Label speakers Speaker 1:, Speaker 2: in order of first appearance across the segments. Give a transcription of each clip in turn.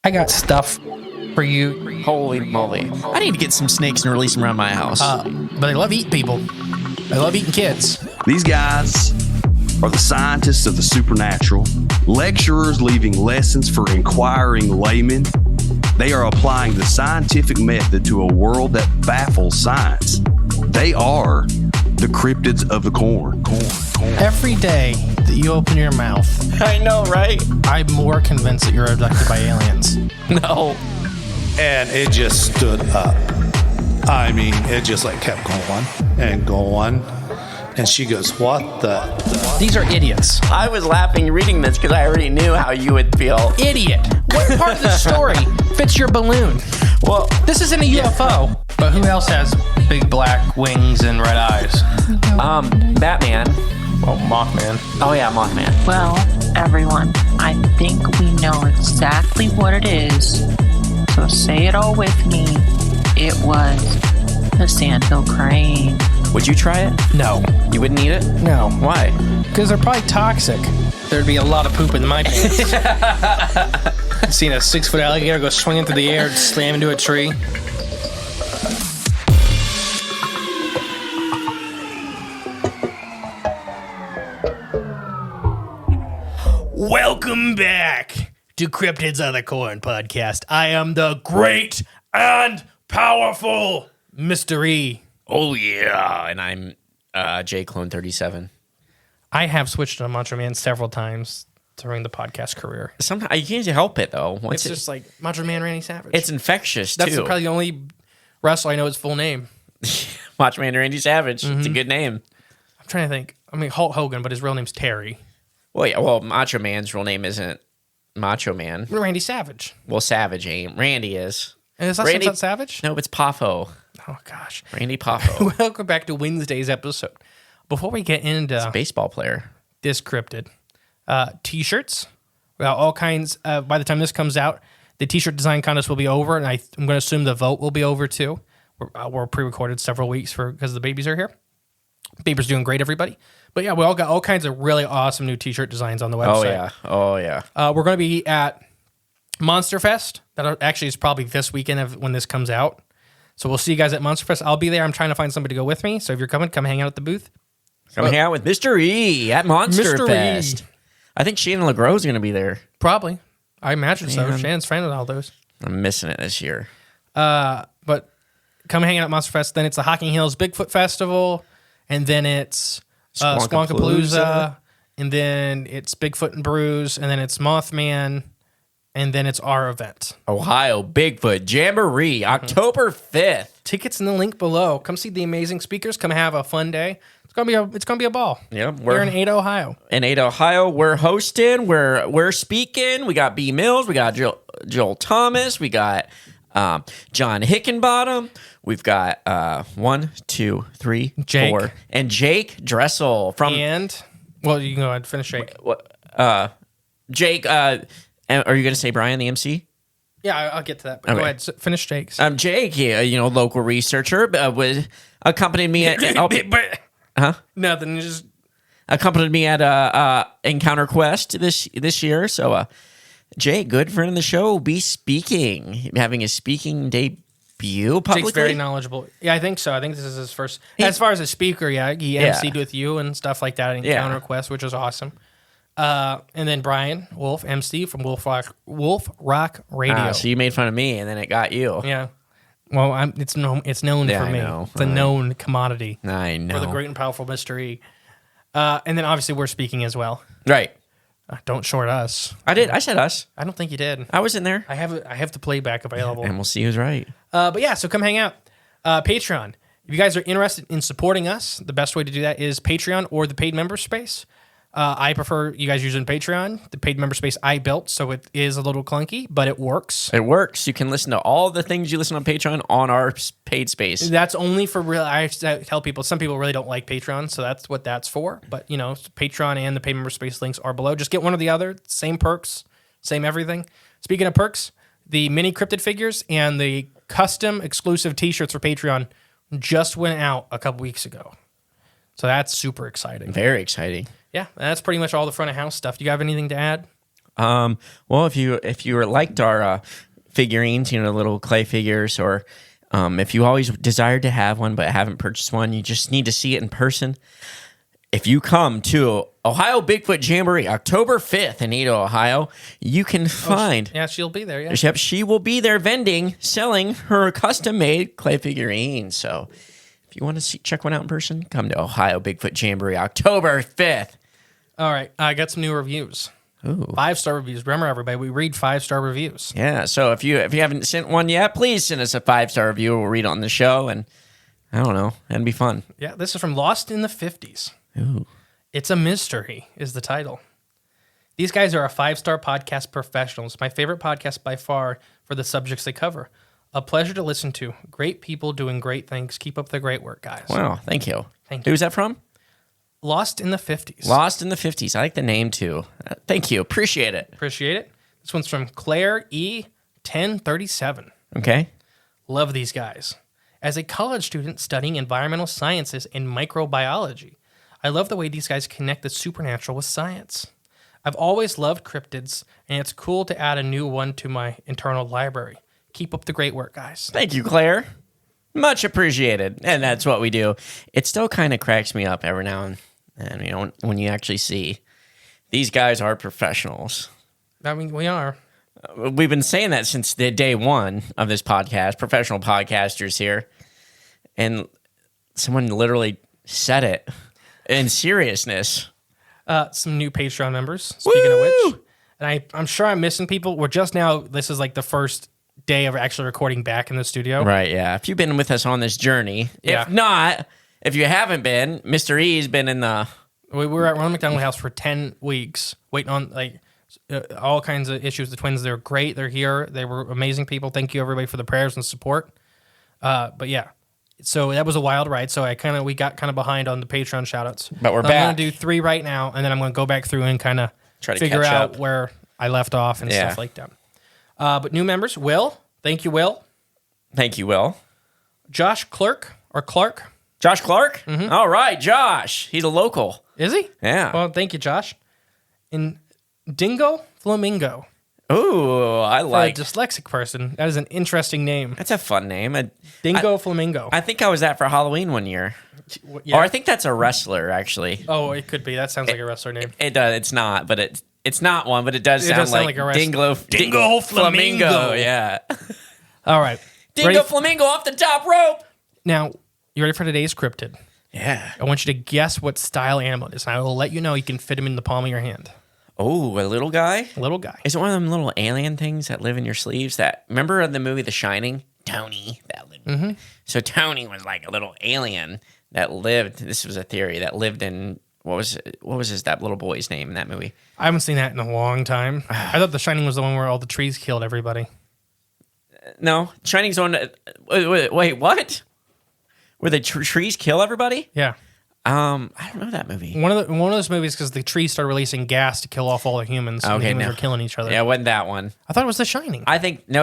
Speaker 1: I got stuff for you.
Speaker 2: Holy moly. I need to get some snakes and release them around my house.
Speaker 1: But they love eating people. They love eating kids.
Speaker 3: These guys are the scientists of the supernatural, lecturers leaving lessons for inquiring laymen. They are applying the scientific method to a world that baffles science. They are the cryptids of the corn.
Speaker 1: Every day that you open your mouth,
Speaker 2: I know, right?
Speaker 1: I'm more convinced that you're abducted by aliens.
Speaker 2: No.
Speaker 4: And it just stood up. I mean, it just like kept going and going. And she goes, what the?
Speaker 1: These are idiots.
Speaker 2: I was laughing reading this because I already knew how you would feel.
Speaker 1: Idiot. What part of the story fits your balloon?
Speaker 2: Well,
Speaker 1: This isn't a UFO. But who else has big black wings and red eyes?
Speaker 2: Batman.
Speaker 1: Well, Mothman.
Speaker 2: Oh, yeah, Mothman.
Speaker 5: Well, everyone, I think we know exactly what it is. So say it all with me. It was the sandhill crane.
Speaker 2: Would you try it?
Speaker 1: No.
Speaker 2: You wouldn't eat it?
Speaker 1: No.
Speaker 2: Why?
Speaker 1: Because they're probably toxic. There'd be a lot of poop in my pants. Seen a 6-foot alligator go swinging through the air and slam into a tree. Welcome back to Cryptids of the Corn podcast. I am the great and powerful Mystery.
Speaker 2: Oh, yeah. And I'm J-Clone37.
Speaker 1: I have switched to Macho Man several times during the podcast career.
Speaker 2: Sometimes you can't help it, though.
Speaker 1: It's just like Macho Man Randy Savage.
Speaker 2: It's infectious,
Speaker 1: That's
Speaker 2: too.
Speaker 1: probably the only wrestler I know his full name.
Speaker 2: Macho Man Randy Savage. It's a good name.
Speaker 1: I'm trying to think. I mean, Hulk Hogan, but his real name's Terry.
Speaker 2: Well, yeah. Well, Macho Man's real name isn't Macho Man.
Speaker 1: Randy Savage.
Speaker 2: Well, Savage ain't. Randy is.
Speaker 1: And is that
Speaker 2: Randy-
Speaker 1: not Savage?
Speaker 2: No, it's Poffo.
Speaker 1: Oh, gosh.
Speaker 2: Randy Poffo.
Speaker 1: Welcome back to Wednesday's episode. Before we get into
Speaker 2: Baseball player.
Speaker 1: this cryptid, T-shirts. We got all kinds. By the time this comes out, the T-shirt design contest will be over, and I'm going to assume the vote will be over too. We're pre-recorded several weeks because the babies are here. Baby's doing great, everybody. But yeah, we all got all kinds of really awesome new T-shirt designs on the website.
Speaker 2: Oh, yeah.
Speaker 1: We're going to be at Monster Fest. That actually is probably this weekend when this comes out. So we'll see you guys at Monster Fest. I'll be there. I'm trying to find somebody to go with me. So if you're coming, come hang out at the booth.
Speaker 2: Come hang out with Mr. E at Monster
Speaker 1: Mr. E.
Speaker 2: Fest. I think Shannon LeGros going to be there.
Speaker 1: Probably. I imagine so.
Speaker 2: Man.
Speaker 1: Shannon's friend with all those.
Speaker 2: I'm missing it this year.
Speaker 1: But come hang out at Monster Fest. Then it's the Hocking Hills Bigfoot Festival. And then it's Squonkapalooza. And then it's Bigfoot and Brews. And then it's Mothman. And then it's our event.
Speaker 2: Ohio Bigfoot Jamboree, October 5th.
Speaker 1: Tickets in the link below. Come see the amazing speakers. Come have a fun day. It's gonna be a ball.
Speaker 2: Yep,
Speaker 1: We're in Ada, Ohio.
Speaker 2: In Ada, Ohio, we're hosting. We're speaking. We got B Mills. We got Joel Thomas. We got John Hickenbottom. We've got 1, 2, 3,
Speaker 1: Jake.
Speaker 2: 4, and Jake Dressel from.
Speaker 1: And well, you can go ahead and finish Jake.
Speaker 2: Jake. Are you going to say Brian, the MC?
Speaker 1: Yeah, I'll get to that. But
Speaker 2: Okay.
Speaker 1: Go ahead, finish Jake's.
Speaker 2: Jake, local researcher, was accompanied me at
Speaker 1: Nothing. Just
Speaker 2: accompanied me at Encounter Quest this year. So, Jake, good friend of the show, be speaking, having his speaking debut publicly.
Speaker 1: Jake's very knowledgeable. Yeah, I think so. I think this is his first. As far as a speaker, he emceed with you and stuff like that at Encounter Quest, which was awesome. And then Brian Wolf, MC from Wolf Rock Radio.
Speaker 2: So you made fun of me, and then it got you.
Speaker 1: Yeah. Well, it's known for me.
Speaker 2: know.
Speaker 1: It's a known commodity.
Speaker 2: I know.
Speaker 1: For the great and powerful Mystery. And then obviously we're speaking as well.
Speaker 2: Right.
Speaker 1: Don't short us.
Speaker 2: I did. I said us.
Speaker 1: I don't think you did.
Speaker 2: I was in there.
Speaker 1: I have the playback available.
Speaker 2: And we'll see who's right.
Speaker 1: But yeah, so come hang out. Patreon. If you guys are interested in supporting us, the best way to do that is Patreon or the paid member space. I prefer you guys using Patreon. The paid member space I built, so it is a little clunky, but it works.
Speaker 2: It works. You can listen to all the things you listen on Patreon on our paid space.
Speaker 1: That's only for real. I tell people, some people really don't like Patreon, so that's what that's for. But, Patreon and the paid member space links are below. Just get one or the other. Same perks, same everything. Speaking of perks, the mini cryptid figures and the custom exclusive T-shirts for Patreon just went out a couple weeks ago. So that's super exciting.
Speaker 2: Very exciting.
Speaker 1: Yeah, that's pretty much all the front of house stuff. Do you have anything to add?
Speaker 2: Well, if you liked our figurines, little clay figures, or if you always desired to have one but haven't purchased one, you just need to see it in person. If you come to Ohio Bigfoot Jamboree, October 5th in Ada, Ohio, you can find...
Speaker 1: Yeah, she'll be there, yeah.
Speaker 2: Yep, she will be there selling her custom-made clay figurines. So if you want to check one out in person, come to Ohio Bigfoot Jamboree, October 5th.
Speaker 1: All right, I got some new reviews.
Speaker 2: Ooh.
Speaker 1: 5-star reviews. Remember, everybody, we read 5-star reviews.
Speaker 2: Yeah, so if you haven't sent one yet, please send us a 5-star review. We'll read it on the show, and I don't know, it'd be fun.
Speaker 1: Yeah, this is from Lost in the 50s.
Speaker 2: Ooh.
Speaker 1: It's a Mystery is the title. These guys are a 5-star podcast professionals. My favorite podcast by far for the subjects they cover. A pleasure to listen to. Great people doing great things. Keep up the great work, guys.
Speaker 2: Wow, thank you.
Speaker 1: Thank you.
Speaker 2: Who's that from?
Speaker 1: Lost in the 50s.
Speaker 2: Lost in the 50s. I like the name, too. Thank you. Appreciate it.
Speaker 1: Appreciate it. This one's from Claire E. 1037.
Speaker 2: Okay.
Speaker 1: Love these guys. As a college student studying environmental sciences and microbiology, I love the way these guys connect the supernatural with science. I've always loved cryptids, and it's cool to add a new one to my internal library. Keep up the great work, guys.
Speaker 2: Thank you, Claire. Much appreciated. And that's what we do. It still kind of cracks me up every now and then, when you actually see these guys are professionals.
Speaker 1: I mean, we are.
Speaker 2: We've been saying that since the day one of this podcast, professional podcasters here. And someone literally said it in seriousness.
Speaker 1: Some new Patreon members, speaking of which. And I'm sure I'm missing people. We're just now, this is like the first day of actually recording back in the studio.
Speaker 2: Right, yeah. If you've been with us on this journey.
Speaker 1: Yeah.
Speaker 2: If not, if you haven't been, Mr. E's been in the...
Speaker 1: We were at Ronald McDonald House for 10 weeks, waiting on all kinds of issues. The twins, they're great. They're here. They were amazing people. Thank you, everybody, for the prayers and support. But yeah, so that was a wild ride. So we got kind of behind on the Patreon shout-outs.
Speaker 2: But we're
Speaker 1: I'm
Speaker 2: back.
Speaker 1: going to do 3 right now, and then I'm going to go back through and kind of
Speaker 2: Try to
Speaker 1: figure
Speaker 2: catch
Speaker 1: out
Speaker 2: up.
Speaker 1: where I left off and stuff like that. But new members, Will. Thank you, Will.
Speaker 2: Thank you, Will.
Speaker 1: Josh Clark.
Speaker 2: Josh Clark? Mm-hmm. All right, Josh. He's a local.
Speaker 1: Is he?
Speaker 2: Yeah.
Speaker 1: Well, thank you, Josh. And Dingo Flamingo.
Speaker 2: Ooh, I like...
Speaker 1: For a dyslexic person, that is an interesting name.
Speaker 2: That's a fun name.
Speaker 1: Dingo Flamingo.
Speaker 2: I think I was that for Halloween one year.
Speaker 1: Yeah.
Speaker 2: Or I think that's a wrestler, actually.
Speaker 1: Oh, it could be. That sounds like a wrestler name.
Speaker 2: It does. It's not, but it's not one, but it does sound like
Speaker 1: a wrestler.
Speaker 2: Dingo Flamingo. Yeah.
Speaker 1: All right.
Speaker 2: Dingo Flamingo off the top rope.
Speaker 1: Now, you ready for today's cryptid?
Speaker 2: Yeah.
Speaker 1: I want you to guess what style animal it is. And I will let you know you can fit him in the palm of your hand.
Speaker 2: Oh, a little guy?
Speaker 1: A little guy.
Speaker 2: Is it one of them little alien things that live in your sleeves? Remember in the movie The Shining? Tony. So Tony was like a little alien that lived, this was a theory, that lived in, what was that little boy's name in that movie?
Speaker 1: I haven't seen that in a long time. I thought The Shining was the one where all the trees killed everybody.
Speaker 2: No, Shining's on, wait, what? Where the trees kill everybody?
Speaker 1: Yeah.
Speaker 2: I don't know that movie.
Speaker 1: One of those movies because the trees started releasing gas to kill off all the humans. And the humans were killing each other.
Speaker 2: Yeah, it wasn't that one.
Speaker 1: I thought it was The Shining.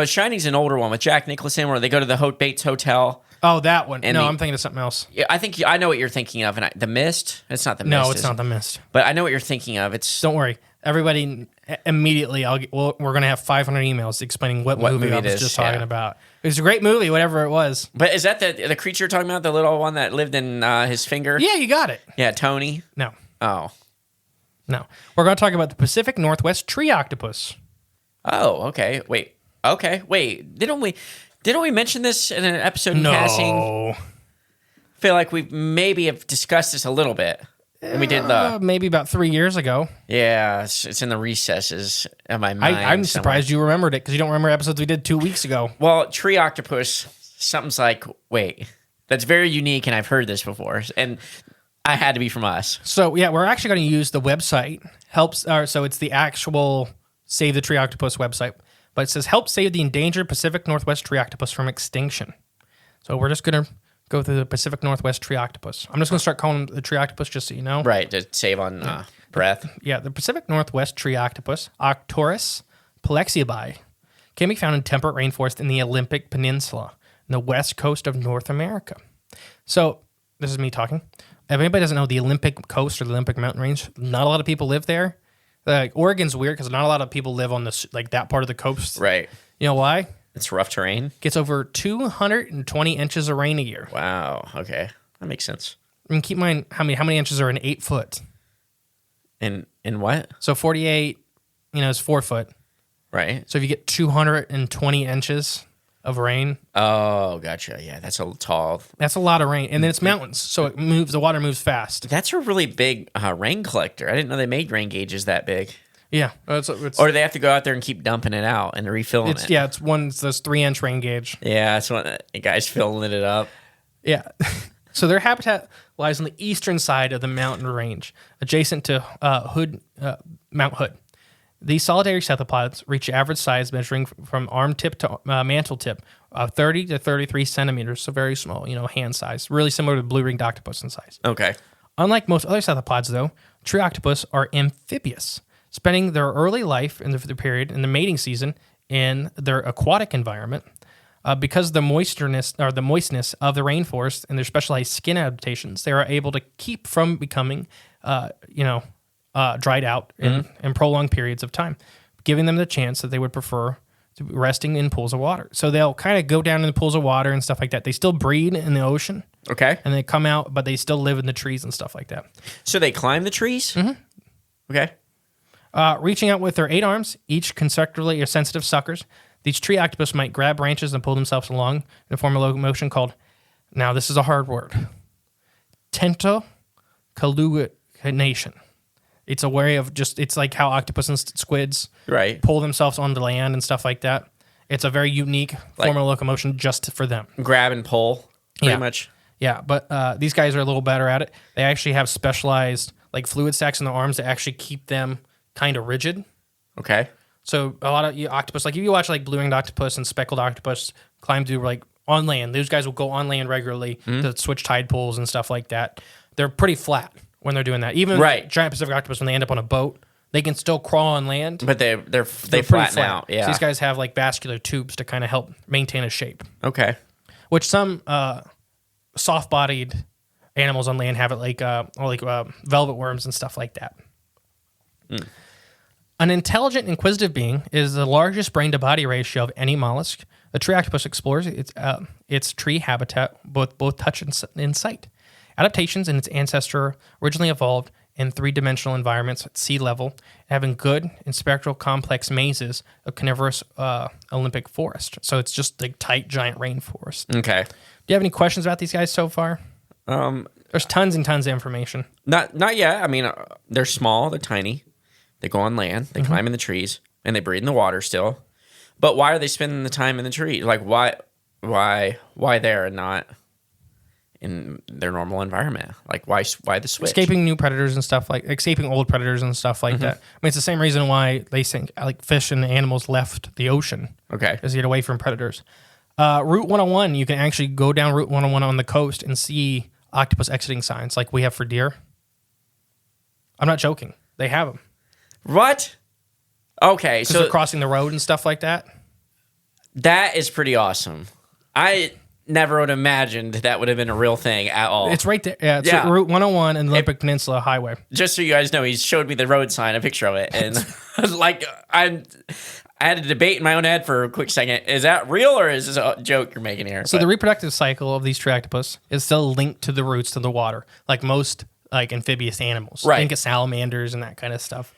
Speaker 2: Shining's an older one with Jack Nicholson where they go to the Bates Hotel.
Speaker 1: Oh, that one.
Speaker 2: And
Speaker 1: I'm thinking of something else.
Speaker 2: Yeah, I know what you're thinking of. And The Mist? It's not The Mist.
Speaker 1: No, it's not The Mist.
Speaker 2: But I know what you're thinking of.
Speaker 1: Don't worry. Everybody, immediately, we're going to have 500 emails explaining what movie I was just talking about. It was a great movie, whatever it was.
Speaker 2: But is that the creature you're talking about, the little one that lived in his finger?
Speaker 1: Yeah, you got it.
Speaker 2: Yeah, Tony?
Speaker 1: No.
Speaker 2: Oh.
Speaker 1: No. We're going to talk about the Pacific Northwest Tree Octopus.
Speaker 2: Oh, okay. Wait. Didn't we mention this in an episode in passing?
Speaker 1: No.
Speaker 2: I feel like we maybe have discussed this a little bit. And we did
Speaker 1: maybe about 3 years ago.
Speaker 2: Yeah, it's in the recesses of my mind.
Speaker 1: I'm surprised you remembered it because you don't remember episodes we did 2 weeks ago.
Speaker 2: Well, tree octopus, something's like, wait, that's very unique, and I've heard this before, and I had to be from us.
Speaker 1: So yeah, we're actually going to use the website. So it's the actual Save the Tree Octopus website, but it says help save the endangered Pacific Northwest Tree Octopus from extinction. So we're just going to go through the Pacific Northwest Tree Octopus. I'm just going to start calling it the tree octopus just so you know.
Speaker 2: Right, to save on breath.
Speaker 1: Yeah, the Pacific Northwest Tree Octopus, Octorus plexiabi, can be found in temperate rainforest in the Olympic Peninsula, on the west coast of North America. So, this is me talking. If anybody doesn't know the Olympic coast or the Olympic mountain range, not a lot of people live there. Like Oregon's weird because not a lot of people live on this like that part of the coast.
Speaker 2: Right.
Speaker 1: You know why?
Speaker 2: It's rough terrain.
Speaker 1: Gets over 220 inches of rain a year.
Speaker 2: Wow. Okay. That makes sense.
Speaker 1: I mean, keep in mind how many inches are in 8 foot.
Speaker 2: In what?
Speaker 1: So 48, is 4 foot.
Speaker 2: Right.
Speaker 1: So if you get 220 inches of rain.
Speaker 2: Oh, gotcha. Yeah, that's a tall.
Speaker 1: That's a lot of rain. And then it's mountains, so the water moves fast.
Speaker 2: That's a really big rain collector. I didn't know they made rain gauges that big.
Speaker 1: Yeah.
Speaker 2: Or do they have to go out there and keep dumping it out and refilling it?
Speaker 1: Yeah, it's those 3-inch rain gauge.
Speaker 2: Yeah, that's what the guy's filling it up.
Speaker 1: Yeah. So their habitat lies on the eastern side of the mountain range, adjacent to Mount Hood. These solitary cephalopods reach average size, measuring from arm tip to mantle tip, 30 to 33 centimeters, so very small, hand size, really similar to blue-ringed octopus in size.
Speaker 2: Okay.
Speaker 1: Unlike most other cephalopods, though, tree octopus are amphibious, spending their early life in the period in the mating season in their aquatic environment. Because of the moistness of the rainforest and their specialized skin adaptations, they are able to keep from becoming, dried out in prolonged periods of time, giving them the chance that they would prefer to be resting in pools of water. So they'll kind of go down in the pools of water and stuff like that. They still breed in the ocean.
Speaker 2: Okay.
Speaker 1: And they come out, but they still live in the trees and stuff like that.
Speaker 2: So they climb the trees? Mm-hmm. Okay.
Speaker 1: Reaching out with their 8 arms, each consecutively are sensitive suckers, these tree octopus might grab branches and pull themselves along in a form of locomotion called, now this is a hard word, tentaculination. It's a way of it's like how octopus and squids pull themselves onto land and stuff like that. It's a very unique form of locomotion just for them.
Speaker 2: Grab and pull, pretty much.
Speaker 1: Yeah, but these guys are a little better at it. They actually have specialized fluid sacs in the arms that actually keep them kind of rigid.
Speaker 2: Okay.
Speaker 1: So a lot of octopus, if you watch blue-ringed octopus and speckled octopus climb through on land, those guys will go on land regularly to switch tide pools and stuff like that. They're pretty flat when they're doing that. Even giant Pacific octopus, when they end up on a boat, they can still crawl on land.
Speaker 2: But they flatten out. Yeah.
Speaker 1: So these guys have vascular tubes to kind of help maintain a shape.
Speaker 2: Okay.
Speaker 1: Which some soft-bodied animals on land have it, velvet worms and stuff like that. Mm. An intelligent, inquisitive being is the largest brain-to-body ratio of any mollusk. The tree octopus explores its tree habitat, both touch and sight. Adaptations in its ancestor originally evolved in 3-dimensional environments at sea level, having good and spectral complex mazes of coniferous Olympic forest. So it's just tight, giant rainforest.
Speaker 2: Okay.
Speaker 1: Do you have any questions about these guys so far? There's tons and tons of information.
Speaker 2: Not yet. I mean, they're small, they're tiny. They go on land, they climb in the trees, and they breathe in the water still. But why are they spending the time in the trees? Why there and not in their normal environment? Why the switch?
Speaker 1: Escaping new predators and stuff escaping old predators and stuff like that. I mean, it's the same reason why they think fish and animals left the ocean.
Speaker 2: Okay.
Speaker 1: Is to get away from predators. Route 101, you can actually go down Route 101 on the coast and see octopus exiting signs like we have for deer. I'm not joking. They have them.
Speaker 2: What? Okay,
Speaker 1: so they're crossing the road and stuff like that.
Speaker 2: That is pretty awesome. I never would have imagined that would have been a real thing at all.
Speaker 1: It's right there. Yeah, it's Route 101 and the Olympic Peninsula Highway.
Speaker 2: Just so you guys know, he showed me the road sign, a picture of it, and I had a debate in my own head for a quick second. Is that real or is this a joke you're making here?
Speaker 1: So the reproductive cycle of these tree octopus is still linked to the roots to the water, like most amphibious animals.
Speaker 2: Right.
Speaker 1: Think of salamanders and that kind of stuff.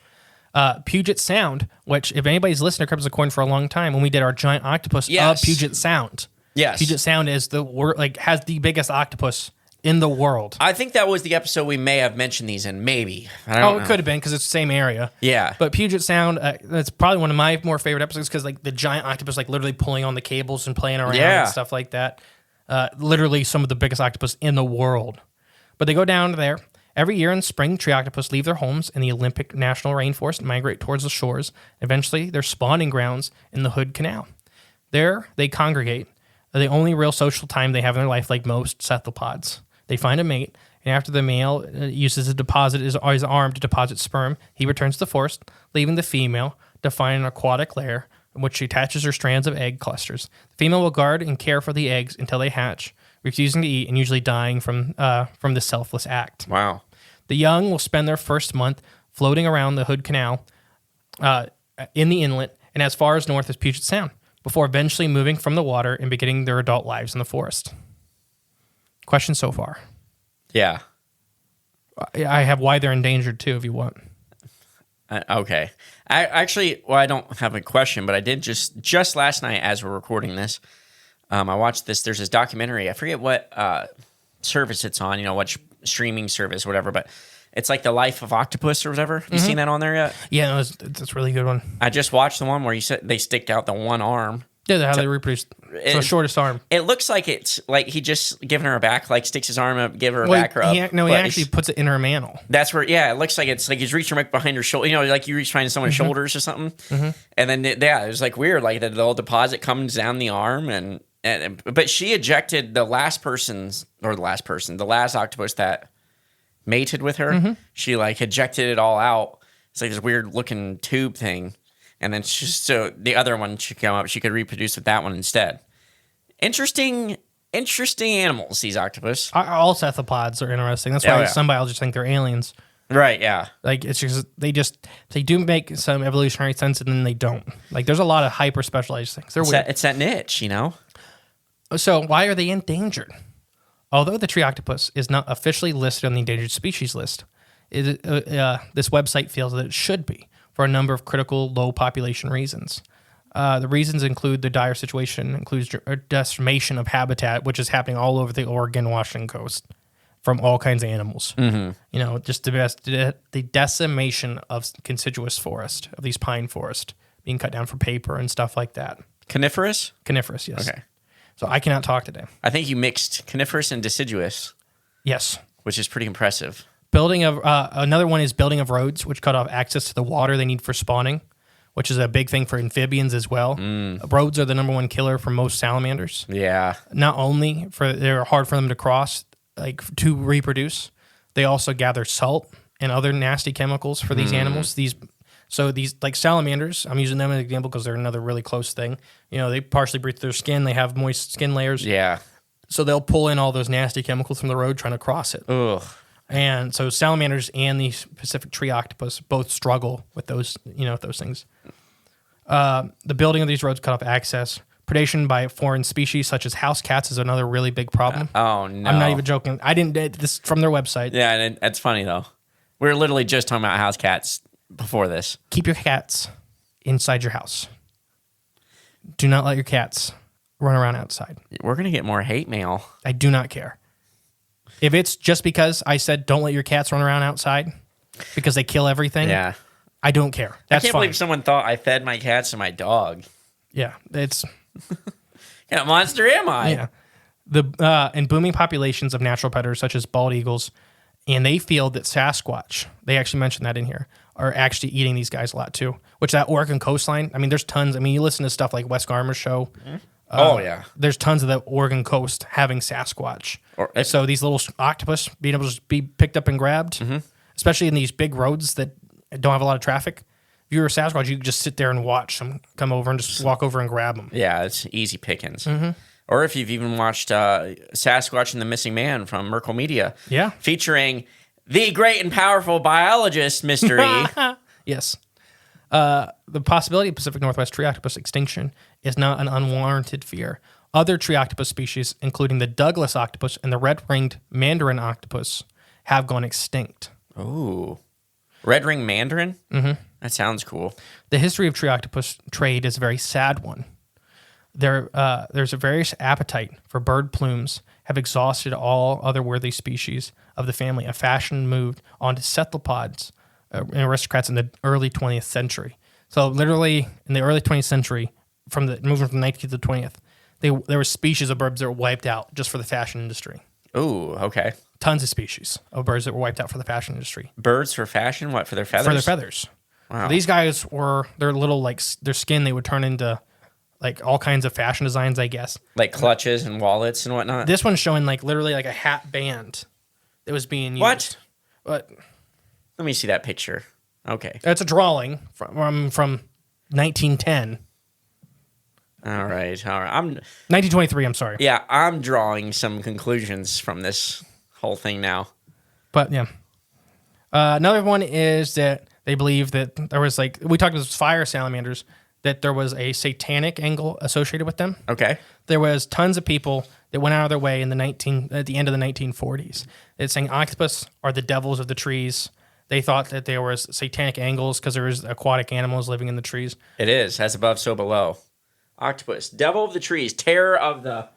Speaker 1: Puget Sound, which if anybody's listened to Cryptids of Corn for a long time, when we did our giant octopus of Puget Sound.
Speaker 2: Yes.
Speaker 1: Puget Sound is has the biggest octopus in the world.
Speaker 2: I think that was the episode we may have mentioned these in, maybe. I don't know.
Speaker 1: It could have been because it's the same area.
Speaker 2: Yeah.
Speaker 1: But Puget Sound, that's probably one of my more favorite episodes because the giant octopus literally pulling on the cables and playing around and stuff like that. Literally some of the biggest octopus in the world. But they go down there. Every year in spring, tree octopus leave their homes in the Olympic National Rainforest and migrate towards the shores. Eventually, their spawning grounds in the Hood Canal. There, they congregate. The only real social time they have in their life, like most cephalopods. They find a mate, and after the male uses his arm to deposit sperm, he returns to the forest, leaving the female to find an aquatic lair in which she attaches her strands of egg clusters. The female will guard and care for the eggs until they hatch, refusing to eat and usually dying from the selfless act.
Speaker 2: Wow.
Speaker 1: The young will spend their first month floating around the Hood Canal in the inlet and as far as north as Puget Sound, before eventually moving from the water and beginning their adult lives in the forest. Question so far.
Speaker 2: Yeah.
Speaker 1: I have why they're endangered too, if you want.
Speaker 2: Okay. I don't have a question, but I did just last night as we're recording this, I watched this. There's this documentary. I forget what service it's on, what streaming service or whatever, but it's like the life of octopus or whatever. Have you seen that on there yet?
Speaker 1: Yeah, it's a really good one.
Speaker 2: I just watched the one where you said they stick out the one arm.
Speaker 1: Yeah, how they reproduce. So shortest arm.
Speaker 2: It looks like it's like he just giving her a back, like sticks his arm up, give her a back rub.
Speaker 1: He actually puts it in her mantle.
Speaker 2: That's where, it looks like it's like he's reaching right behind her shoulder. Like you reach behind someone's shoulders or something. And then, it was like weird, like the little deposit comes down the arm. But she ejected the last octopus that mated with her. She like ejected it all out. It's like this weird looking tube thing. And then so the other one should come up. She could reproduce with that one instead. Interesting animals, these octopus.
Speaker 1: All cephalopods are interesting. That's why some biologists think they're aliens.
Speaker 2: Right, yeah.
Speaker 1: Like it's just they do make some evolutionary sense and then they don't. Like there's a lot of hyper specialized things. They're weird.
Speaker 2: It's that niche,
Speaker 1: So why are they endangered? Although the tree octopus is not officially listed on the endangered species list, this website feels that it should be for a number of critical low population reasons. The reasons include the dire situation, includes decimation of habitat, which is happening all over the Oregon, Washington coast from all kinds of animals. Just the decimation of contiguous forest, of these pine forest being cut down for paper and stuff like that.
Speaker 2: Coniferous?
Speaker 1: Coniferous, yes.
Speaker 2: Okay.
Speaker 1: So I cannot talk today.
Speaker 2: I think you mixed coniferous and deciduous.
Speaker 1: Yes.
Speaker 2: Which is pretty impressive.
Speaker 1: Another one is building of roads, which cut off access to the water they need for spawning, which is a big thing for amphibians as well. Roads are the number one killer for most salamanders.
Speaker 2: Yeah.
Speaker 1: Not only they're hard for them to cross, like to reproduce, they also gather salt and other nasty chemicals for these animals. These like salamanders, I'm using them as an example because they're another really close thing. They partially breathe through their skin. They have moist skin layers.
Speaker 2: Yeah.
Speaker 1: So they'll pull in all those nasty chemicals from the road trying to cross it.
Speaker 2: Ugh.
Speaker 1: And so salamanders and the Pacific tree octopus both struggle with those, those things. The building of these roads cut off access. Predation by foreign species such as house cats is another really big problem.
Speaker 2: Oh, no.
Speaker 1: I'm not even joking. I didn't this from their website.
Speaker 2: Yeah, and that's funny, though. We were literally just talking about house cats before this.
Speaker 1: Keep your cats inside your house. Do not let your cats run around outside.
Speaker 2: We're going to get more hate mail.
Speaker 1: I do not care. If it's just because I said don't let your cats run around outside because they kill everything, I don't care. That's
Speaker 2: I can't
Speaker 1: fine.
Speaker 2: believe someone thought I fed my cats to my dog.
Speaker 1: Yeah, it's...
Speaker 2: What kind of monster am I?
Speaker 1: Yeah. And booming populations of natural predators such as bald eagles, and they feel that Sasquatch, they actually mentioned that in here, are actually eating these guys a lot too, which that Oregon coastline, there's tons. You listen to stuff like Wes Garmer's show. There's tons of the Oregon coast having Sasquatch. So these little octopus being able to just be picked up and grabbed, especially in these big roads that don't have a lot of traffic. If you were a Sasquatch, you could just sit there and watch them come over and just walk over and grab them.
Speaker 2: Yeah, it's easy pickings. Or if you've even watched Sasquatch and the Missing Man from Merkle Media.
Speaker 1: Yeah.
Speaker 2: Featuring the great and powerful biologist, Mr. E.
Speaker 1: Yes. The possibility of Pacific Northwest tree octopus extinction is not an unwarranted fear. Other tree octopus species, including the Douglas octopus and the red-ringed mandarin octopus, have gone extinct.
Speaker 2: Ooh. Red-ringed mandarin? Mm-hmm. That sounds cool.
Speaker 1: The history of tree octopus trade is a very sad one. There's a various appetite for bird plumes have exhausted all other worthy species of the family. A fashion moved on to cephalopods and aristocrats in the early 20th century. So literally in the early 20th century, moving from the 19th to the 20th, there were species of birds that were wiped out just for the fashion industry.
Speaker 2: Ooh, okay.
Speaker 1: Tons of species of birds that were wiped out for the fashion industry.
Speaker 2: Birds for fashion? What, for their feathers?
Speaker 1: For their feathers.
Speaker 2: Wow.
Speaker 1: So these guys their little, their skin, they would turn into all kinds of fashion designs, I guess. Like
Speaker 2: clutches and wallets and whatnot?
Speaker 1: This one's showing literally a hat band that was being used.
Speaker 2: What?
Speaker 1: But
Speaker 2: let me see that picture. Okay.
Speaker 1: It's a drawing from 1910.
Speaker 2: All right.
Speaker 1: 1923, I'm sorry.
Speaker 2: Yeah, I'm drawing some conclusions from this whole thing now.
Speaker 1: But, yeah. Another one is that They believe that there was like, we talked about fire salamanders, that there was a satanic angle associated with them.
Speaker 2: Okay.
Speaker 1: There was tons of people that went out of their way at the end of the 1940s. It's saying octopus are the devils of the trees. They thought that there was satanic angles because there was aquatic animals living in the trees.
Speaker 2: It is. As above, so below. Octopus. Devil of the trees. Terror of the...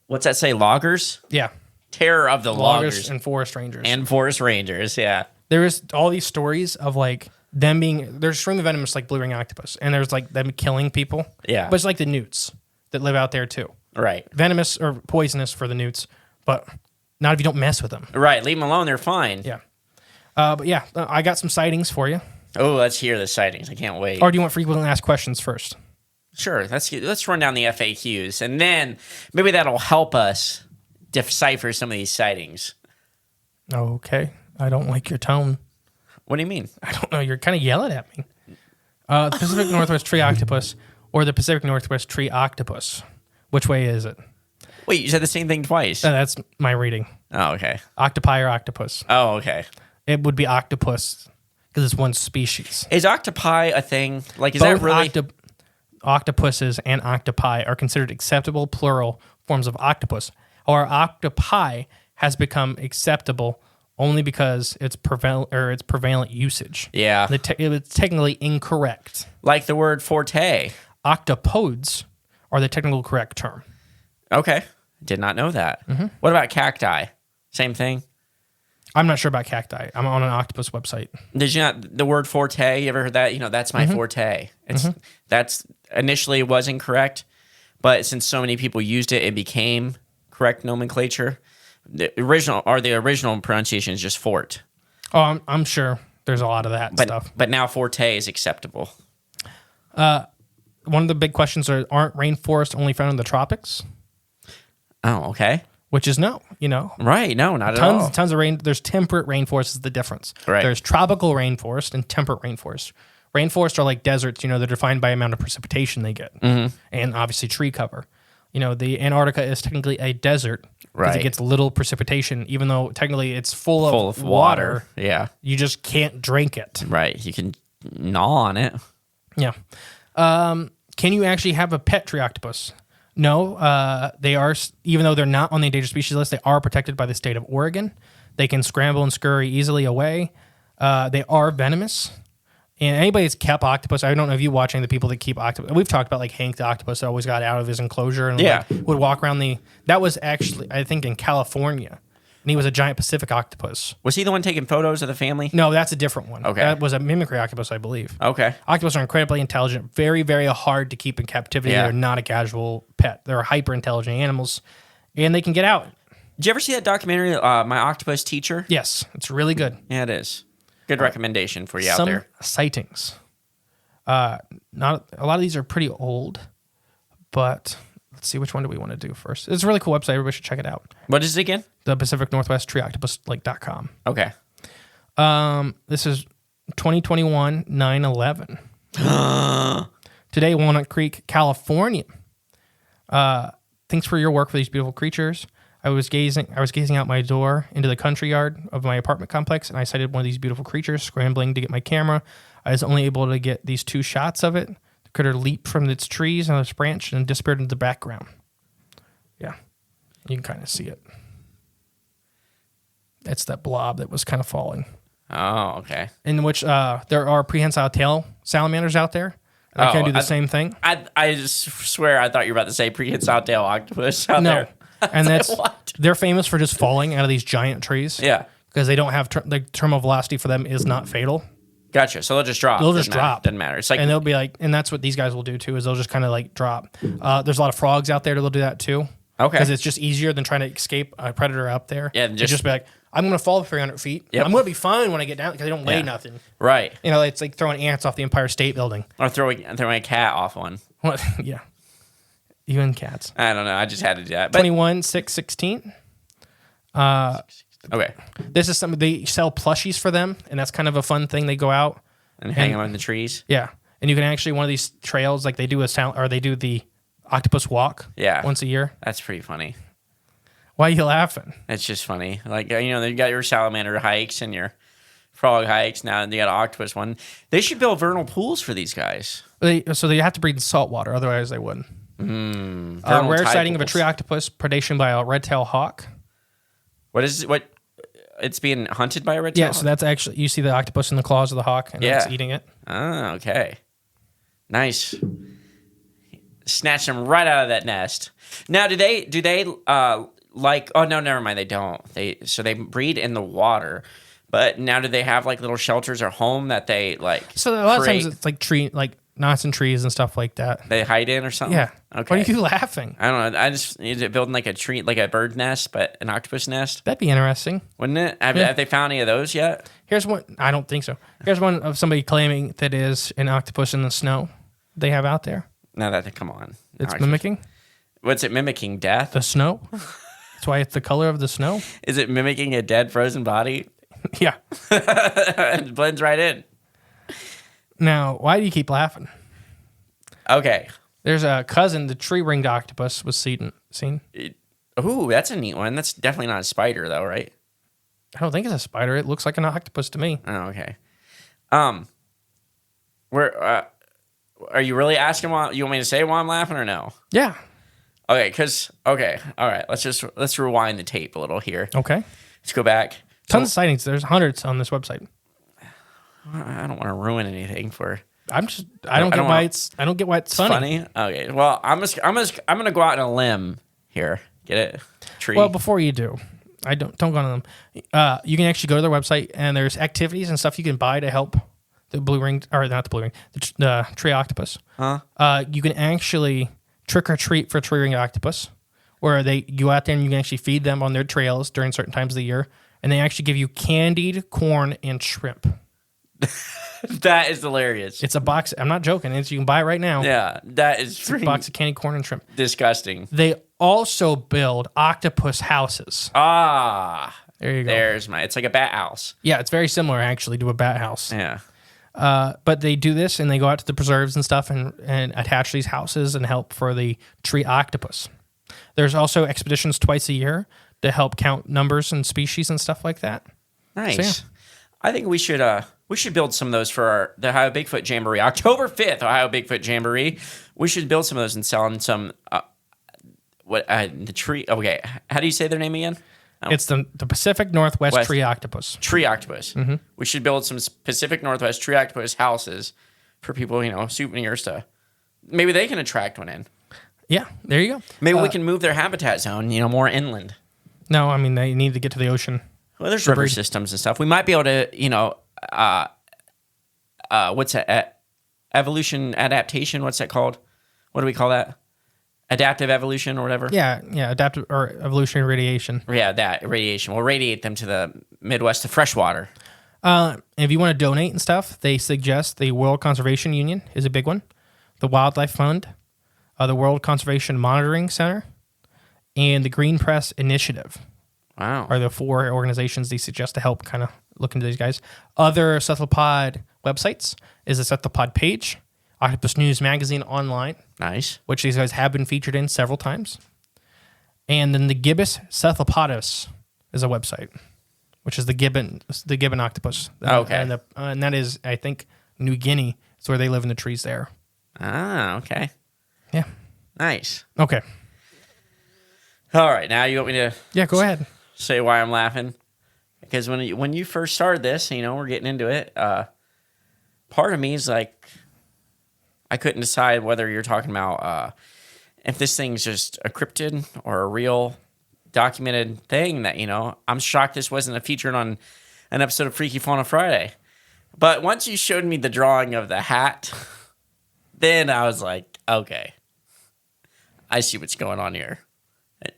Speaker 2: What's that say? Loggers?
Speaker 1: Yeah.
Speaker 2: Terror of the loggers.
Speaker 1: And forest rangers.
Speaker 2: And forest rangers, yeah.
Speaker 1: There is all these stories of like them being... They're extremely venomous like blue ring octopus. And there's like them killing people.
Speaker 2: Yeah.
Speaker 1: But it's like the newts that live out there too.
Speaker 2: Right.
Speaker 1: Venomous or poisonous for the newts, but not if you don't mess with them.
Speaker 2: Right. Leave them alone. They're fine.
Speaker 1: Yeah. But yeah, I got some sightings for you.
Speaker 2: Oh, let's hear the sightings. I can't wait.
Speaker 1: Or do you want frequently asked questions first?
Speaker 2: Sure. Let's run down the FAQs, and then maybe that'll help us decipher some of these sightings.
Speaker 1: Okay. I don't like your tone.
Speaker 2: What do you mean?
Speaker 1: I don't know. You're kind of yelling at me. The Pacific Northwest Tree Octopus or the Pacific Northwest Tree Octopus. Which way is it?
Speaker 2: Wait, you said the same thing twice.
Speaker 1: That's my reading.
Speaker 2: Oh, okay.
Speaker 1: Octopi or octopus?
Speaker 2: Oh, okay.
Speaker 1: It would be octopus because it's one species.
Speaker 2: Is octopi a thing? Like, is
Speaker 1: Both
Speaker 2: that really...
Speaker 1: octopuses and octopi are considered acceptable plural forms of octopus. Or octopi has become acceptable only because it's prevalent usage.
Speaker 2: Yeah.
Speaker 1: It's technically incorrect.
Speaker 2: Like the word forte.
Speaker 1: Octopodes are the technical correct term.
Speaker 2: Okay. Did not know that.
Speaker 1: Mm-hmm.
Speaker 2: What about cacti? Same thing?
Speaker 1: I'm not sure about cacti. I'm on an octopus website.
Speaker 2: Did you not, the word forte, you ever heard that? You know, that's my forte. That's initially was incorrect, but since so many people used it, it became correct nomenclature. The original pronunciation is just fort.
Speaker 1: Oh, I'm sure there's a lot of that stuff.
Speaker 2: But now forte is acceptable.
Speaker 1: One of the big questions aren't rainforests only found in the tropics?
Speaker 2: Oh, okay.
Speaker 1: Which is no,
Speaker 2: Right, no, not at all.
Speaker 1: Tons of rain. There's temperate rainforests is the difference.
Speaker 2: Right.
Speaker 1: There's tropical rainforest and temperate rainforest. Rainforests are like deserts, they're defined by amount of precipitation they get. Mm-hmm. And obviously tree cover. The Antarctica is technically a desert because it gets little precipitation, even though technically it's full of water.
Speaker 2: Yeah.
Speaker 1: You just can't drink it.
Speaker 2: Right. You can gnaw on it.
Speaker 1: Yeah. Can you actually have a pet tree octopus? No, they are, even though they're not on the endangered species list, they are protected by the state of Oregon. They can scramble and scurry easily away. They are venomous. And anybody that's kept octopus, I don't know if you watching the people that keep octopus. We've talked about like Hank the octopus that always got out of his enclosure and would walk around that was actually, I think, in California. And he was a giant Pacific octopus.
Speaker 2: Was he the one taking photos of the family?
Speaker 1: No, that's a different one.
Speaker 2: Okay.
Speaker 1: That was a mimicry octopus, I believe.
Speaker 2: Okay.
Speaker 1: Octopus are incredibly intelligent, very, very hard to keep in captivity.
Speaker 2: Yeah.
Speaker 1: They're not a casual pet. They're hyper intelligent animals, and they can get out.
Speaker 2: Did you ever see that documentary, My Octopus Teacher?
Speaker 1: Yes, it's really good.
Speaker 2: Yeah, it is. Good recommendation for you out
Speaker 1: Some
Speaker 2: there.
Speaker 1: sightings. Not a lot of these are pretty old, but let's see, which one do we want to do first? It's a really cool website. Everybody should check it out.
Speaker 2: What is it again?
Speaker 1: The Pacific Northwest Tree Octopus .com.
Speaker 2: Okay.
Speaker 1: This is 2021 9/11. Today, Walnut Creek, California. Thanks for your work for these beautiful creatures. I was gazing out my door into the country yard of my apartment complex, and I sighted one of these beautiful creatures scrambling to get my camera. I was only able to get these 2 shots of it. The critter leaped from its trees on its branch and disappeared into the background. Yeah, you can kind of see it. It's that blob that was kind of falling.
Speaker 2: Oh, okay.
Speaker 1: In which there are prehensile tail salamanders out there. They kind of do the same thing.
Speaker 2: I just swear I thought you were about to say prehensile tail octopus out there.
Speaker 1: And that's
Speaker 2: what?
Speaker 1: They're famous for just falling out of these giant trees.
Speaker 2: Yeah.
Speaker 1: Because they don't have the terminal velocity for them is not fatal.
Speaker 2: Gotcha. So they'll just drop.
Speaker 1: They'll just drop.
Speaker 2: Doesn't matter. It's like,
Speaker 1: and they'll be like, and that's what these guys will do too, is they'll just kind of like drop. There's a lot of frogs out there that'll do that too.
Speaker 2: Okay.
Speaker 1: Because it's just easier than trying to escape a predator up there.
Speaker 2: Yeah.
Speaker 1: Just be like, I'm going to fall 300 feet.
Speaker 2: Yep.
Speaker 1: I'm going to be fine when I get down because they don't weigh nothing.
Speaker 2: Right.
Speaker 1: It's like throwing ants off the Empire State Building.
Speaker 2: Or throwing a cat off one.
Speaker 1: What? Yeah. Even cats.
Speaker 2: I don't know. I just had to do that. But
Speaker 1: 21/6/16.
Speaker 2: Okay.
Speaker 1: This is something they sell plushies for them, and that's kind of a fun thing. They go out
Speaker 2: And hang them on the trees.
Speaker 1: Yeah, and you can actually one of these trails like they do they do the octopus walk.
Speaker 2: Yeah.
Speaker 1: Once a year.
Speaker 2: That's pretty funny.
Speaker 1: Why are you laughing?
Speaker 2: It's just funny. Like, you got your salamander hikes and your frog hikes. Now they got an octopus one. They should build vernal pools for these guys.
Speaker 1: So they have to breed in salt water, otherwise they wouldn't. Rare
Speaker 2: tide
Speaker 1: sighting of a
Speaker 2: pools.
Speaker 1: tree octopus, predation by a red-tailed hawk.
Speaker 2: What is what? It's being hunted by a red.
Speaker 1: Yeah, so that's actually, you see the octopus in the claws of the hawk, and it's eating it.
Speaker 2: Oh, okay. Nice. Snatch them right out of that nest. Now, do they like? Oh no, never mind. They don't. They breed in the water. But now, do they have like little shelters or home that they like?
Speaker 1: So a lot of
Speaker 2: create?
Speaker 1: times it's like knots and trees and stuff like that.
Speaker 2: They hide in or something.
Speaker 1: Yeah.
Speaker 2: Okay.
Speaker 1: Why are you laughing?
Speaker 2: I don't know. Is it building like a tree, like a bird nest, but an octopus nest?
Speaker 1: That'd be interesting.
Speaker 2: Wouldn't it? Have they found any of those yet?
Speaker 1: Here's one. I don't think so. Here's one of somebody claiming that is an octopus in the snow they have out there.
Speaker 2: No, come on.
Speaker 1: It's mimicking
Speaker 2: What's it mimicking? Death?
Speaker 1: the snow. That's why it's the color of the snow.
Speaker 2: Is it mimicking a dead frozen body?
Speaker 1: Yeah.
Speaker 2: It blends right in.
Speaker 1: Now, why do you keep laughing?
Speaker 2: Okay.
Speaker 1: There's a cousin, the tree-ringed octopus was seen.
Speaker 2: Ooh, that's a neat one. That's definitely not a spider, though, right?
Speaker 1: I don't think it's a spider. It looks like an octopus to me.
Speaker 2: Oh, okay. Where are you really asking why you want me to say why I'm laughing or no?
Speaker 1: Yeah.
Speaker 2: Okay, all right. Let's rewind the tape a little here.
Speaker 1: Okay.
Speaker 2: Let's go back.
Speaker 1: Tons of sightings. There's hundreds on this website.
Speaker 2: I don't want to ruin anything for.
Speaker 1: I don't get why it's funny.
Speaker 2: Okay. Well, I'm gonna go out on a limb here. Get it? Tree.
Speaker 1: Well, before you do, don't go on them. You can actually go to their website and there's activities and stuff you can buy to help the blue ring, or not the blue ring, the tree octopus.
Speaker 2: Huh?
Speaker 1: You can actually trick or treat for tree ring octopus, where you go out there and you can actually feed them on their trails during certain times of the year, and they actually give you candied corn and shrimp.
Speaker 2: That is hilarious.
Speaker 1: It's a box. I'm not joking. You can buy it right now.
Speaker 2: Yeah, that is
Speaker 1: It's a box of candied corn and shrimp.
Speaker 2: disgusting.
Speaker 1: They also build octopus houses.
Speaker 2: Ah,
Speaker 1: There you go.
Speaker 2: it's like a bat house.
Speaker 1: Yeah, it's very similar actually to a bat house.
Speaker 2: Yeah.
Speaker 1: But they do this and they go out to the preserves and stuff and attach these houses and help for the tree octopus. There's also expeditions twice a year to help count numbers and species and stuff like that.
Speaker 2: Nice.
Speaker 1: So,
Speaker 2: I think we should build some of those for the Ohio Bigfoot Jamboree. October 5th, Ohio Bigfoot Jamboree. We should build some of those and sell them some the tree. Okay, how do you say their name again?
Speaker 1: It's the Pacific Northwest
Speaker 2: West.
Speaker 1: Tree Octopus.
Speaker 2: Tree Octopus. Mm-hmm. We should build some Pacific Northwest Tree Octopus houses for people, souvenirs to. Maybe they can attract one in.
Speaker 1: Yeah, there you go.
Speaker 2: Maybe we can move their habitat zone, more inland.
Speaker 1: No, I mean, they need to get to the ocean.
Speaker 2: Well, there's river systems and stuff. We might be able to, what's that? Evolution, adaptation. What's that called? What do we call that? Adaptive evolution or whatever?
Speaker 1: Yeah, adaptive or evolutionary radiation.
Speaker 2: Yeah, that radiation. We'll radiate them to the Midwest to freshwater.
Speaker 1: If you want to donate and stuff, they suggest the World Conservation Union is a big one, the Wildlife Fund, the World Conservation Monitoring Center, and the Green Press Initiative.
Speaker 2: Wow.
Speaker 1: Are the 4 organizations they suggest to help kind of look into these guys. Other cephalopod websites is the cephalopod page, Octopus News Magazine Online,
Speaker 2: Nice.
Speaker 1: which these guys have been featured in several times. And then the Gibbous Cephalopodus is a website, which is the gibbon octopus.
Speaker 2: Okay.
Speaker 1: And that is, I think, New Guinea. It's where they live in the trees there.
Speaker 2: Ah, okay.
Speaker 1: Yeah.
Speaker 2: Nice.
Speaker 1: Okay.
Speaker 2: All right, now you want me to
Speaker 1: Yeah, go ahead.
Speaker 2: say why I'm laughing? Because when you first started this, we're getting into it, part of me is like, I couldn't decide whether you're talking about if this thing's just a cryptid or a real documented thing that, I'm shocked this wasn't featured on an episode of Freaky Fauna Friday. But once you showed me the drawing of the hat, then I was like, okay, I see what's going on here.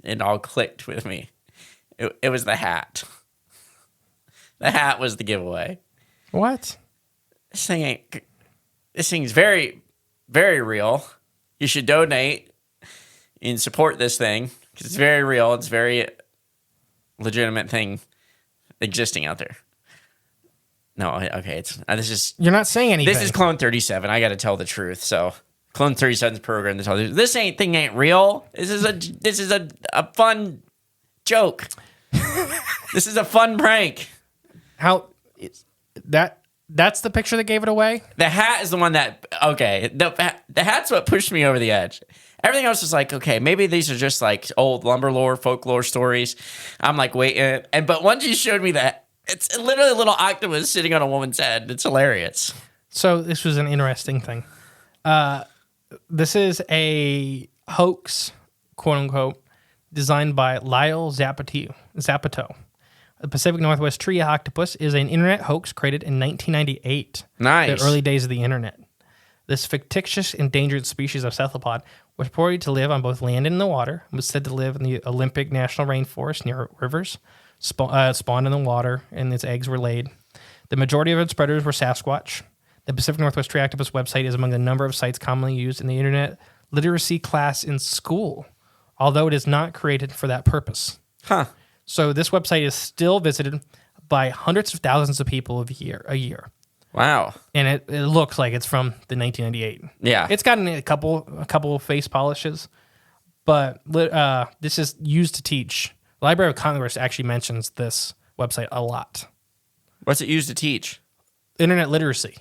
Speaker 2: It all clicked with me. It was the hat. The hat was the giveaway.
Speaker 1: What?
Speaker 2: This thing's very, very real. You should donate and support this thing because it's very real. It's a very legitimate thing existing out there. No, okay.
Speaker 1: You're not saying anything.
Speaker 2: This is Clone 37. I got to tell the truth. So Clone 37's program to tell you this thing ain't real. This is a fun joke. This is a fun prank.
Speaker 1: That's the picture that gave it away.
Speaker 2: The hat is the one that, okay, the hat's what pushed me over the edge. Everything else was like, okay, maybe these are just like old lumber lore, folklore stories. I'm like, wait, but once you showed me that, it's literally a little octopus sitting on a woman's head. It's hilarious.
Speaker 1: So this was an interesting thing. This is a hoax, quote unquote, designed by Lyle Zapato. The Pacific Northwest Tree Octopus is an internet hoax created in 1998.
Speaker 2: Nice.
Speaker 1: The early days of the internet. This fictitious endangered species of cephalopod was reported to live on both land and in the water, and was said to live in the Olympic National Rainforest near rivers, spawned in the water, and its eggs were laid. The majority of its predators were Sasquatch. The Pacific Northwest Tree Octopus website is among the number of sites commonly used in the internet literacy class in school, although it is not created for that purpose.
Speaker 2: Huh.
Speaker 1: So this website is still visited by hundreds of thousands of people a year.
Speaker 2: Wow.
Speaker 1: And it looks like it's from the 1998.
Speaker 2: Yeah.
Speaker 1: It's gotten a couple face polishes, but this is used to teach. The Library of Congress actually mentions this website a lot.
Speaker 2: What's it used to teach?
Speaker 1: Internet literacy.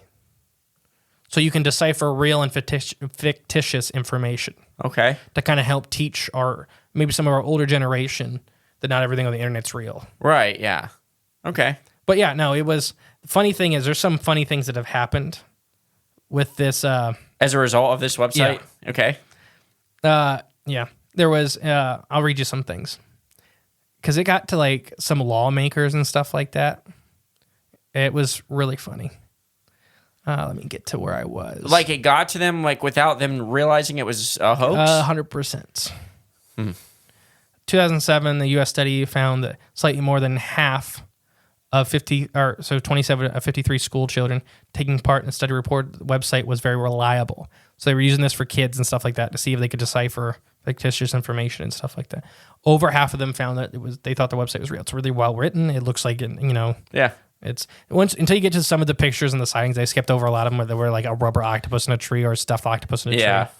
Speaker 1: So you can decipher real and fictitious information. Okay. To kind of help teach maybe some of our older generation that not everything on the internet's real.
Speaker 2: Right, yeah. Okay.
Speaker 1: But yeah, no, it was... The funny thing is there's some funny things that have happened with this...
Speaker 2: as a result of this website?
Speaker 1: Yeah.
Speaker 2: Okay.
Speaker 1: Yeah. There was... I'll read you some things. Because it got to like some lawmakers and stuff like that. It was really funny. Let me get to where I was.
Speaker 2: Like it got to them like without them realizing it was a hoax?
Speaker 1: 100%. 2007, the U.S. study found that slightly more than half of 27 of 53 school children taking part in the study reported the website was very reliable. So they were using this for kids and stuff like that to see if they could decipher fictitious information and stuff like that. Over half of them found that they thought the website was real. It's really well written. It looks like
Speaker 2: Yeah.
Speaker 1: It's until you get to some of the pictures and the sightings. I skipped over a lot of them where there were like a rubber octopus in a tree or a stuffed octopus in a tree.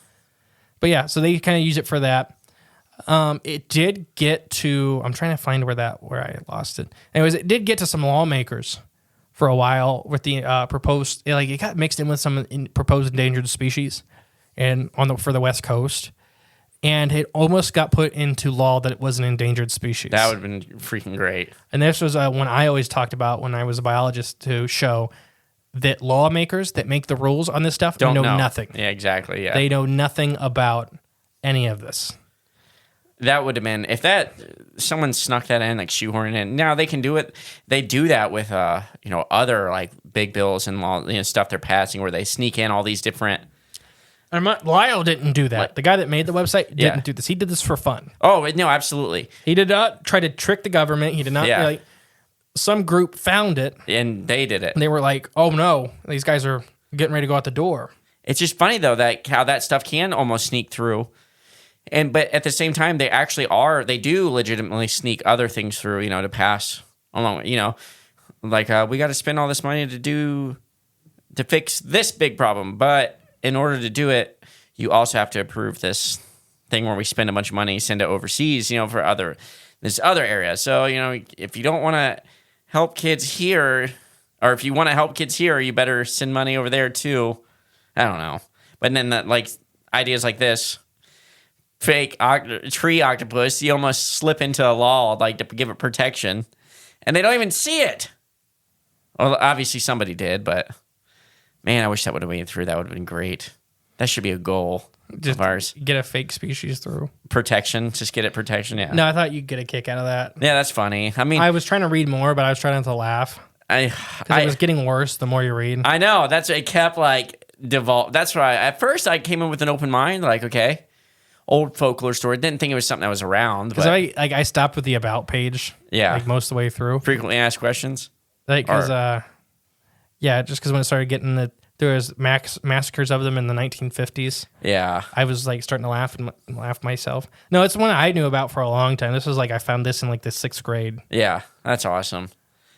Speaker 1: But yeah, so they kind of use it for that. It did get to, I'm trying to find where I lost it. Anyways, it did get to some lawmakers for a while with the proposed, it got mixed in with some proposed endangered species and for the West Coast. And it almost got put into law that it was an endangered species.
Speaker 2: That would have been freaking great.
Speaker 1: And this was one I always talked about when I was a biologist to show that lawmakers that make the rules on this stuff know nothing.
Speaker 2: Yeah, exactly. Yeah.
Speaker 1: They know nothing about any of this.
Speaker 2: That would have been, if someone snuck that in, like shoehorn in. Now they can do it. They do that with, other like big bills and law, stuff they're passing where they sneak in all these different.
Speaker 1: Lyle didn't do that. The guy that made the website didn't do this. He did this for fun.
Speaker 2: Oh, no, absolutely.
Speaker 1: He did not try to trick the government. He did not. Some group found it.
Speaker 2: And they did it.
Speaker 1: And they were like, oh no, these guys are getting ready to go out the door.
Speaker 2: It's just funny, though, that how that stuff can almost sneak through. But at the same time, they do legitimately sneak other things through, to pass along, like we got to spend all this money to fix this big problem. But in order to do it, you also have to approve this thing where we spend a bunch of money, send it overseas, for this other area. So, if you don't want to help kids here, or if you want to help kids here, you better send money over there too. I don't know. But then ideas like this, fake tree octopus, you almost slip into a law like to give it protection, and they don't even see it. Well, obviously somebody did, but man, I wish that would have made it through. That would have been great. That should be a goal of ours.
Speaker 1: Get a fake species through.
Speaker 2: Protection. Just get it protection, yeah.
Speaker 1: No, I thought you'd get a kick out of that.
Speaker 2: Yeah, that's funny. I mean,
Speaker 1: I was trying to read more, but I was trying not to laugh. Because it was getting worse the more you read.
Speaker 2: I know. It kept devolve. That's why at first I came in with an open mind, okay, old folklore story. Didn't think it was something that was around.
Speaker 1: Because I stopped with the about page.
Speaker 2: Yeah.
Speaker 1: Most of the way through.
Speaker 2: Frequently asked questions.
Speaker 1: Just because when it started getting there was massacres of them in the 1950s.
Speaker 2: Yeah.
Speaker 1: I was starting to laugh and laugh myself. No, it's one I knew about for a long time. This was I found this in the 6th grade.
Speaker 2: Yeah, that's awesome.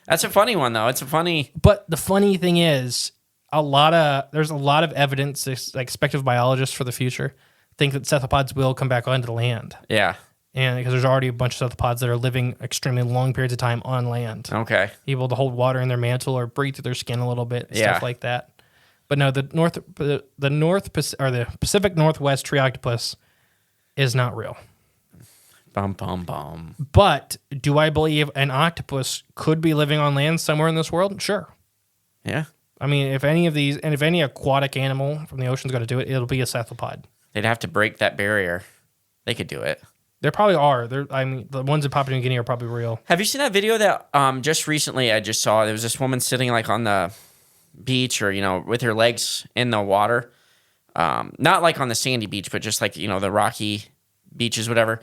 Speaker 2: That's a funny one though. It's a funny.
Speaker 1: But the funny thing is, there's a lot of evidence. Speculative biologists for the future think that cephalopods will come back onto the land.
Speaker 2: Yeah.
Speaker 1: and because there's already a bunch of cephalopods that are living extremely long periods of time on land,
Speaker 2: Okay.
Speaker 1: able to hold water in their mantle or breathe through their skin a little bit,
Speaker 2: Yeah.
Speaker 1: stuff like that. But no, the Pacific Northwest Tree Octopus is not real.
Speaker 2: Bum, bum, bum.
Speaker 1: But do I believe an octopus could be living on land somewhere in this world? Sure.
Speaker 2: Yeah.
Speaker 1: I mean, if any aquatic animal from the ocean is going to do it, it'll be a cephalopod.
Speaker 2: They'd have to break that barrier. They could do it.
Speaker 1: There probably are. The ones in Papua New Guinea are probably real.
Speaker 2: Have you seen that video that just recently I just saw? There was this woman sitting like on the beach or, with her legs in the water. Not like on the sandy beach, but just like, the rocky beaches, whatever.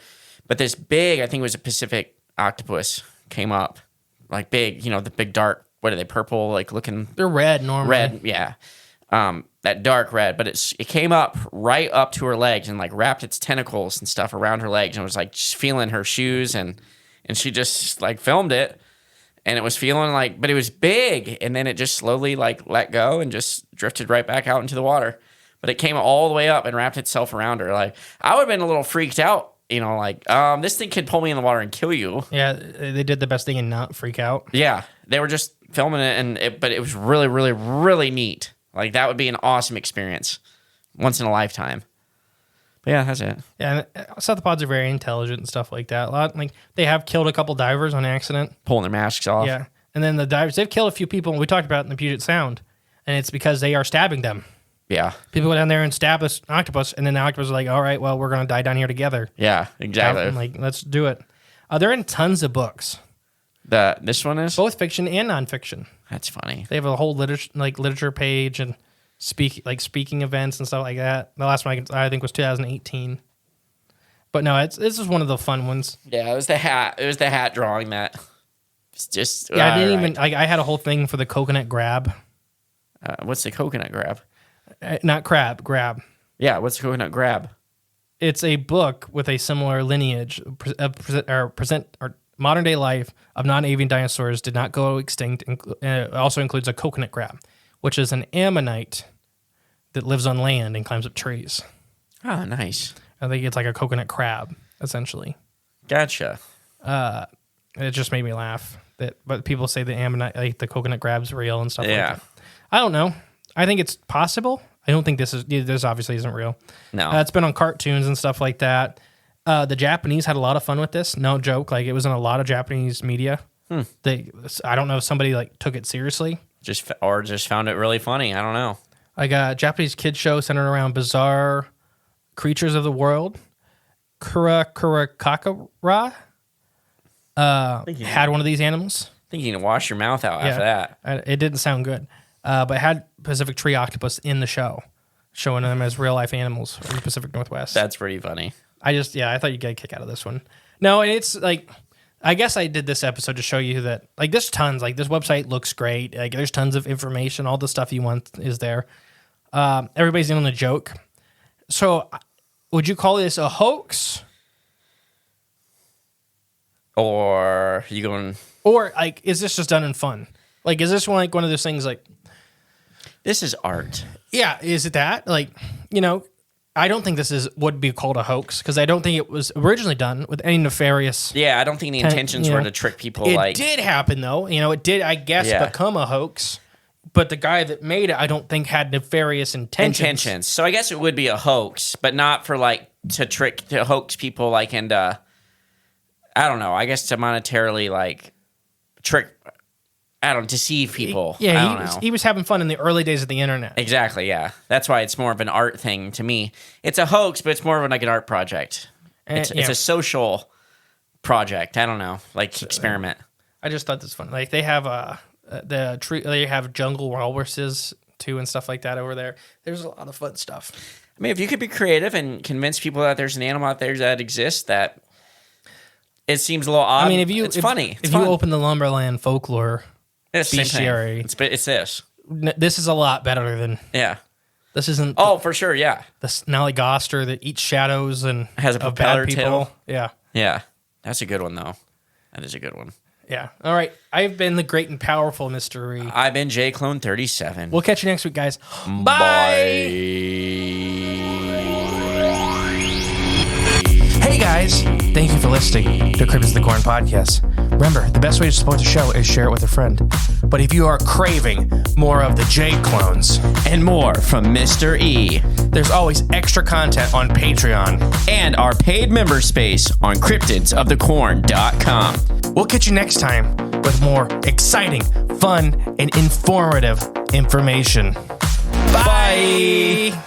Speaker 2: But this big, I think it was a Pacific octopus, came up. Like big, the big dark, what are they, purple, like looking?
Speaker 1: They're red normally.
Speaker 2: Red, yeah. That dark red, but it came up right up to her legs and like wrapped its tentacles and stuff around her legs and was like just feeling her shoes and she just like filmed it and it was feeling like, but it was big and then it just slowly like let go and just drifted right back out into the water. But it came all the way up and wrapped itself around her. Like I would have been a little freaked out, this thing could pull me in the water and kill you.
Speaker 1: Yeah, they did the best thing and not freak out.
Speaker 2: Yeah, they were just filming it but it was really, really, really neat. Like, that would be an awesome experience. Once in a lifetime. But yeah, that's it.
Speaker 1: Yeah, and cephalopods are very intelligent and stuff like that. They have killed a couple divers on accident.
Speaker 2: Pulling their masks off.
Speaker 1: Yeah. And then the divers, they've killed a few people, and we talked about it in the Puget Sound. And it's because they are stabbing them.
Speaker 2: Yeah.
Speaker 1: People go down there and stab this octopus, and then the octopus is like, all right, well, we're going to die down here together.
Speaker 2: Yeah, exactly.
Speaker 1: Like, let's do it. They're in tons of books.
Speaker 2: This one is?
Speaker 1: Both fiction and nonfiction.
Speaker 2: That's funny.
Speaker 1: They have a whole literature page and speaking events and stuff like that. The last one I think was 2018. But no, this is one of the fun ones.
Speaker 2: Yeah, it was the hat. It was the hat drawing that. It's just
Speaker 1: I didn't even. I had a whole thing for the coconut grab.
Speaker 2: What's the coconut grab?
Speaker 1: Not crab, grab.
Speaker 2: Yeah, what's the coconut grab?
Speaker 1: It's a book with a similar lineage or modern day life of non-avian dinosaurs did not go extinct. It also includes a coconut crab, which is an ammonite that lives on land and climbs up trees.
Speaker 2: Oh, nice.
Speaker 1: I think it's like a coconut crab, essentially.
Speaker 2: Gotcha.
Speaker 1: It just made me laugh. But people say the ammonite, like the coconut crab's real and stuff like
Speaker 2: Yeah.
Speaker 1: that. I don't know. I think it's possible. I don't think this obviously isn't real.
Speaker 2: No.
Speaker 1: It's been on cartoons and stuff like that. The Japanese had a lot of fun with this. No joke. Like it was in a lot of Japanese media. I don't know if somebody like took it seriously. Just
Speaker 2: found it really funny. I don't know.
Speaker 1: Like a Japanese kids show centered around bizarre creatures of the world. Kurakakara had one of these animals.
Speaker 2: I think you can wash your mouth out after that.
Speaker 1: It didn't sound good. But it had Pacific Tree Octopus in the show, showing them as real life animals from the Pacific Northwest.
Speaker 2: That's pretty funny.
Speaker 1: I thought you'd get a kick out of this one. No, and it's like, I guess I did this episode to show you that, like, there's tons. Like, this website looks great. Like, there's tons of information. All the stuff you want is there. Everybody's in on the joke. So, would you call this a hoax?
Speaker 2: Or you going...
Speaker 1: Or, like, is this just done in fun? Like, is this one of those things, like...
Speaker 2: This is art.
Speaker 1: Yeah, is it that? Like, I don't think this would be called a hoax because I don't think it was originally done with any nefarious.
Speaker 2: Yeah, I don't think the intentions were to trick people.
Speaker 1: It did happen though. It did, I guess, become a hoax. But the guy that made it, I don't think had nefarious intentions.
Speaker 2: So I guess it would be a hoax, but not for to hoax people and I don't know. I guess to monetarily trick. I don't deceive people.
Speaker 1: Yeah, he was having fun in the early days of the internet.
Speaker 2: Exactly, yeah. That's why it's more of an art thing to me. It's a hoax, but it's more of an art project. It's a social project. I don't know, experiment.
Speaker 1: I just thought this was fun. Like they have they have jungle walruses too and stuff like that over there. There's a lot of fun stuff.
Speaker 2: I mean, if you could be creative and convince people that there's an animal out there that exists that it seems a little odd.
Speaker 1: I mean,
Speaker 2: it's funny.
Speaker 1: If you open the Lumberland folklore.
Speaker 2: It's
Speaker 1: bestiary.
Speaker 2: It's this.
Speaker 1: This is a lot better than.
Speaker 2: Yeah.
Speaker 1: This isn't.
Speaker 2: Oh, for sure. Yeah.
Speaker 1: The Snallygoster that eats shadows and
Speaker 2: has a propeller tail.
Speaker 1: Yeah.
Speaker 2: Yeah. That's a good one, though. That is a good one.
Speaker 1: Yeah. All right. I've been the great and powerful Mystery.
Speaker 2: I've been JClone37.
Speaker 1: We'll catch you next week, guys.
Speaker 2: Bye.
Speaker 6: Hey guys.
Speaker 1: Guys, thank you for listening to Cryptids of the Corn podcast. Remember, the best way to support the show is share it with a friend. But if you are craving more of the J clones
Speaker 2: and more from Mr. E,
Speaker 1: there's always extra content on Patreon
Speaker 2: and our paid member space on cryptidsofthecorn.com.
Speaker 1: We'll catch you next time with more exciting, fun, and informative information. Bye.